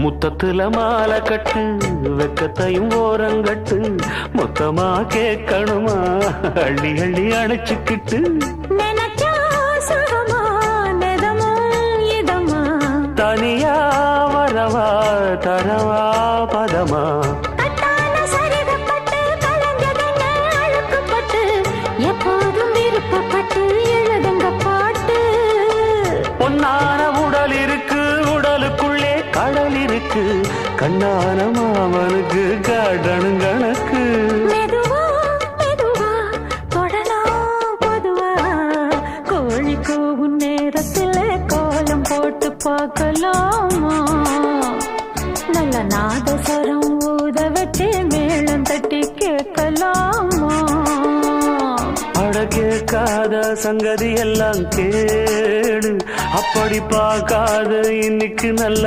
முத்தத்துல மாலை கட்டு வெக்கத்தையும் ஓரங்கட்டு மொத்தமா கேட்கணுமா அள்ளி அள்ளி அணைச்சுக்கிட்டு தனியா வரவா தரவா பதமா எப்போதும் விருப்பப்பட்டு எழுதுங்க பாட்டு பொன்னான உடல் இருக்கு உடலுக்குள்ளே கடல் இருக்கு கண்ணான மாமனுக்கு காடணும் கணக்கு மெதுவா மெதுவா தொடலாம் பொதுவா கோழி கூவும் நேரத்துல கோலம் போட்டு பார்க்கலாமா நல்ல நாதஸ்வரம் ஊத வச்சு மேளம் தட்டி கேட்கலாமா அட கேட்காத சங்கதி எல்லாம் கேடு அப்படி பார்க்காத இன்னைக்கு நல்ல